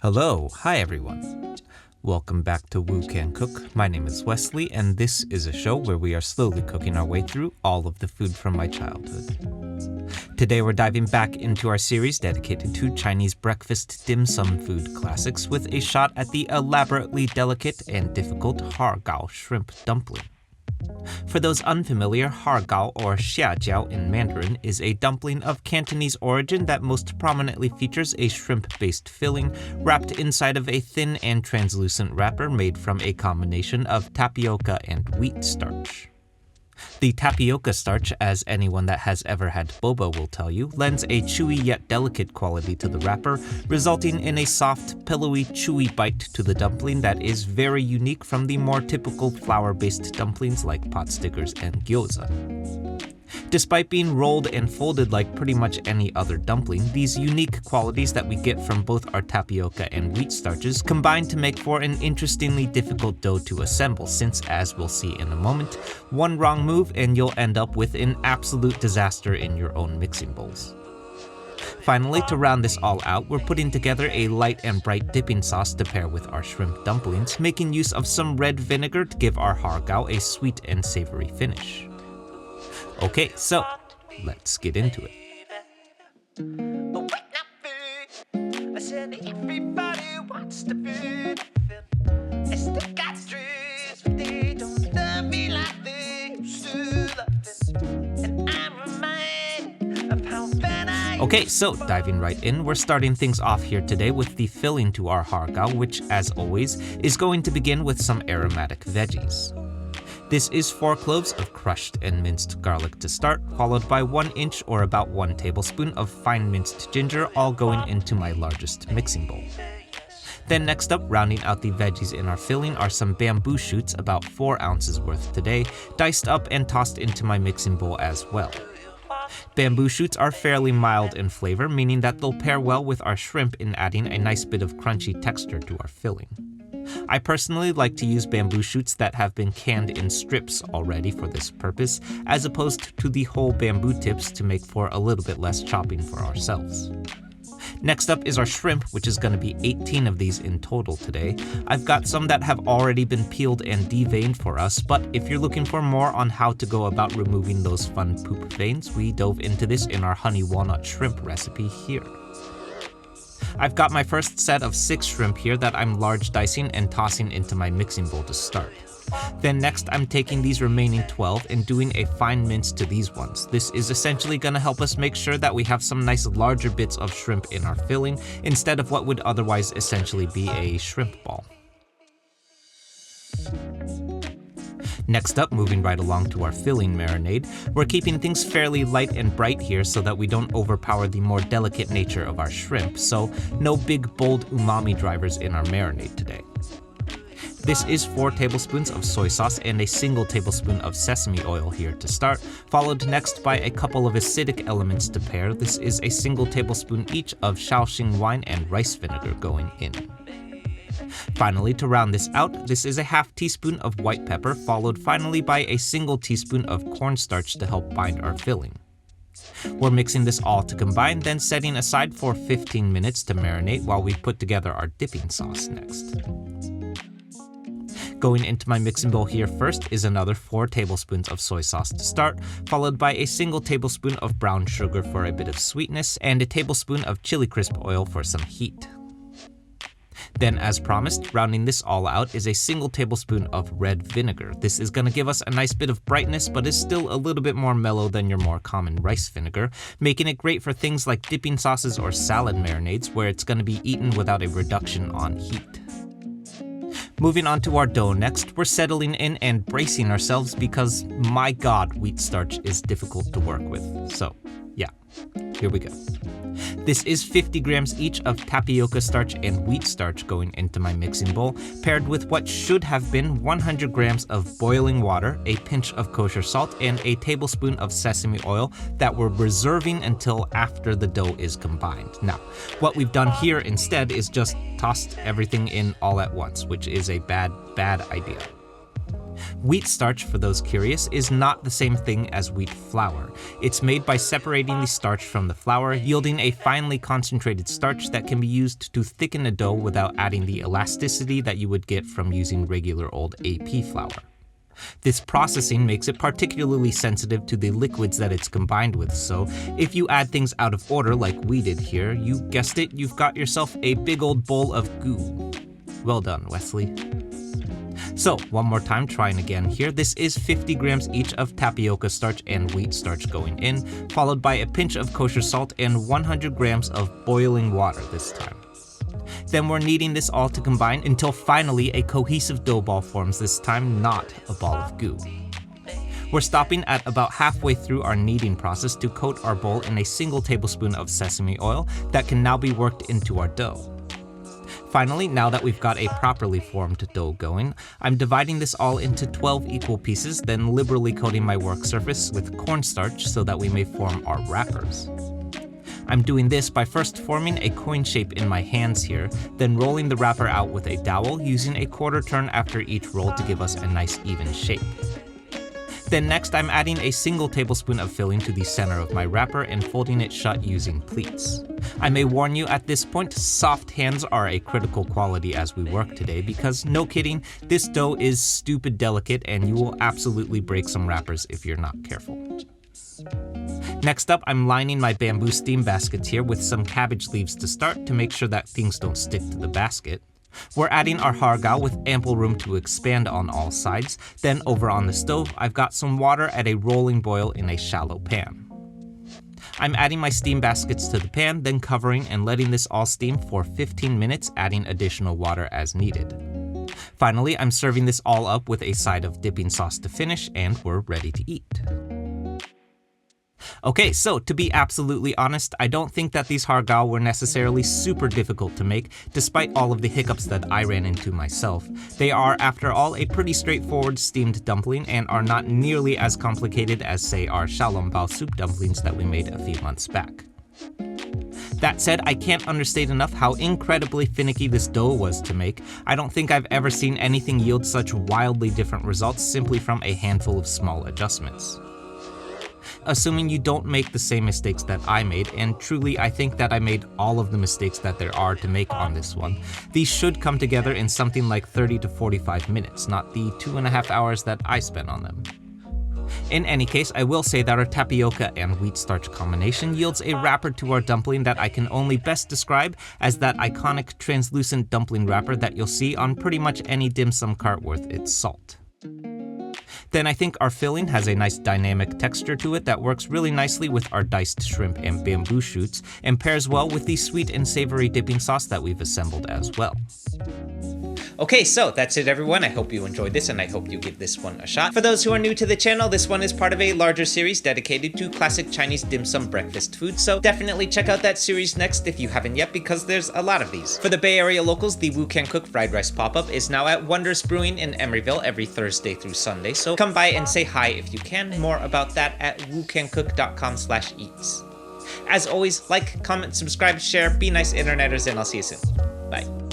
Hi everyone. Welcome back to Woo Can Cook. My name is Wesley, and this is a show where we are slowly cooking our way through all of the food from my childhood. Today we're diving back into our series dedicated to Chinese breakfast dim sum food classics with a shot at the elaborately delicate and difficult Har Gow shrimp dumpling. For those unfamiliar, Har Gow, or jiao in Mandarin, is a dumpling of Cantonese origin that most prominently features a shrimp-based filling wrapped inside of a thin and translucent wrapper made from a combination of tapioca and wheat starch. The tapioca starch, as anyone that has ever had boba will tell you, lends a chewy yet delicate quality to the wrapper, resulting in a soft, pillowy, chewy bite to the dumpling that is very unique from the more typical flour-based dumplings like potstickers and gyoza. Despite being rolled and folded like pretty much any other dumpling, these unique qualities that we get from both our tapioca and wheat starches combine to make for an interestingly difficult dough to assemble since, as we'll see in a moment, one wrong move and you'll end up with an absolute disaster in your own mixing bowls. Finally, to round this all out, we're putting together a light and bright dipping sauce to pair with our shrimp dumplings, making use of some red vinegar to give our Har Gow a sweet and savory finish. Okay, so let's get into it. Okay, so diving right in, we're starting things off here today with the filling to our Har Gow, which, as always, is going to begin with some aromatic veggies. This is 4 cloves of crushed and minced garlic to start, followed by 1 inch or about 1 tablespoon of fine minced ginger, all going into my largest mixing bowl. Then next up, rounding out the veggies in our filling, are some bamboo shoots, about 4 ounces worth today, diced up and tossed into my mixing bowl as well. Bamboo shoots are fairly mild in flavor, meaning that they'll pair well with our shrimp in adding a nice bit of crunchy texture to our filling. I personally like to use bamboo shoots that have been canned in strips already for this purpose, as opposed to the whole bamboo tips to make for a little bit less chopping for ourselves. Next up is our shrimp, which is going to be 18 of these in total today. I've got some that have already been peeled and deveined for us, but if you're looking for more on how to go about removing those fun poop veins, we dove into this in our honey walnut shrimp recipe here. I've got my first set of 6 shrimp here that I'm large dicing and tossing into my mixing bowl to start. Then next I'm taking these remaining 12 and doing a fine mince to these ones. This is essentially going to help us make sure that we have some nice larger bits of shrimp in our filling instead of what would otherwise essentially be a shrimp ball. Next up, moving right along to our filling marinade, we're keeping things fairly light and bright here so that we don't overpower the more delicate nature of our shrimp, so no big bold umami drivers in our marinade today. This is 4 tablespoons of soy sauce and a single tablespoon of sesame oil here to start, followed next by a couple of acidic elements to pair. This is a single tablespoon each of Shaoxing wine and rice vinegar going in. Finally, to round this out, this is a half teaspoon of white pepper, followed finally by a single teaspoon of cornstarch to help bind our filling. We're mixing this all to combine, then setting aside for 15 minutes to marinate while we put together our dipping sauce next. Going into my mixing bowl here first is another 4 tablespoons of soy sauce to start, followed by a single tablespoon of brown sugar for a bit of sweetness, and a tablespoon of chili crisp oil for some heat. Then, as promised, rounding this all out is a single tablespoon of red vinegar. This is going to give us a nice bit of brightness, but is still a little bit more mellow than your more common rice vinegar, making it great for things like dipping sauces or salad marinades, where it's going to be eaten without a reduction on heat. Moving on to our dough next, we're settling in and bracing ourselves because, my God, wheat starch is difficult to work with. So, yeah, here we go. This is 50 grams each of tapioca starch and wheat starch going into my mixing bowl, paired with what should have been 100 grams of boiling water, a pinch of kosher salt, and a tablespoon of sesame oil that we're reserving until after the dough is combined. Now, what we've done here instead is just tossed everything in all at once, which is a bad idea. Wheat starch, for those curious, is not the same thing as wheat flour. It's made by separating the starch from the flour, yielding a finely concentrated starch that can be used to thicken a dough without adding the elasticity that you would get from using regular old AP flour. This processing makes it particularly sensitive to the liquids that it's combined with, so if you add things out of order like we did here, you guessed it, you've got yourself a big old bowl of goo. Well done, Wesley. So, one more time, trying again here. This is 50 grams each of tapioca starch and wheat starch going in, followed by a pinch of kosher salt and 100 grams of boiling water this time. Then we're kneading this all to combine until finally a cohesive dough ball forms, this time not a ball of goo. We're stopping at about halfway through our kneading process to coat our bowl in a single tablespoon of sesame oil that can now be worked into our dough. Finally, now that we've got a properly formed dough going, I'm dividing this all into 12 equal pieces, then liberally coating my work surface with cornstarch so that we may form our wrappers. I'm doing this by first forming a coin shape in my hands here, then rolling the wrapper out with a dowel, using a quarter turn after each roll to give us a nice even shape. Then next I'm adding a single tablespoon of filling to the center of my wrapper and folding it shut using pleats. I may warn you at this point, soft hands are a critical quality as we work today because, no kidding, this dough is stupid delicate and you will absolutely break some wrappers if you're not careful. Next up, I'm lining my bamboo steam baskets here with some cabbage leaves to start to make sure that things don't stick to the basket. We're adding our Har Gow with ample room to expand on all sides. Then over on the stove, I've got some water at a rolling boil in a shallow pan. I'm adding my steam baskets to the pan, then covering and letting this all steam for 15 minutes, adding additional water as needed. Finally, I'm serving this all up with a side of dipping sauce to finish, and we're ready to eat. Okay, so to be absolutely honest, I don't think that these Har Gow were necessarily super difficult to make, despite all of the hiccups that I ran into myself. They are, after all, a pretty straightforward steamed dumpling and are not nearly as complicated as, say, our xiaolongbao soup dumplings that we made a few months back. That said, I can't understate enough how incredibly finicky this dough was to make. I don't think I've ever seen anything yield such wildly different results simply from a handful of small adjustments. Assuming you don't make the same mistakes that I made, and truly I think that I made all of the mistakes that there are to make on this one, these should come together in something like 30 to 45 minutes, not the 2.5 hours that I spent on them. In any case, I will say that our tapioca and wheat starch combination yields a wrapper to our dumpling that I can only best describe as that iconic translucent dumpling wrapper that you'll see on pretty much any dim sum cart worth its salt. Then I think our filling has a nice dynamic texture to it that works really nicely with our diced shrimp and bamboo shoots and pairs well with the sweet and savory dipping sauce that we've assembled as well. Okay, so that's it everyone. I hope you enjoyed this and I hope you give this one a shot. For those who are new to the channel, this one is part of a larger series dedicated to classic Chinese dim sum breakfast food, so definitely check out that series next if you haven't yet because there's a lot of these. For the Bay Area locals, the Wu Can Cook fried rice pop-up is now at Wonders Brewing in Emeryville every Thursday through Sunday, so come by and say hi if you can. More about that at wucancook.com/eats. As always, like, comment, subscribe, share, be nice interneters, and I'll see you soon. Bye.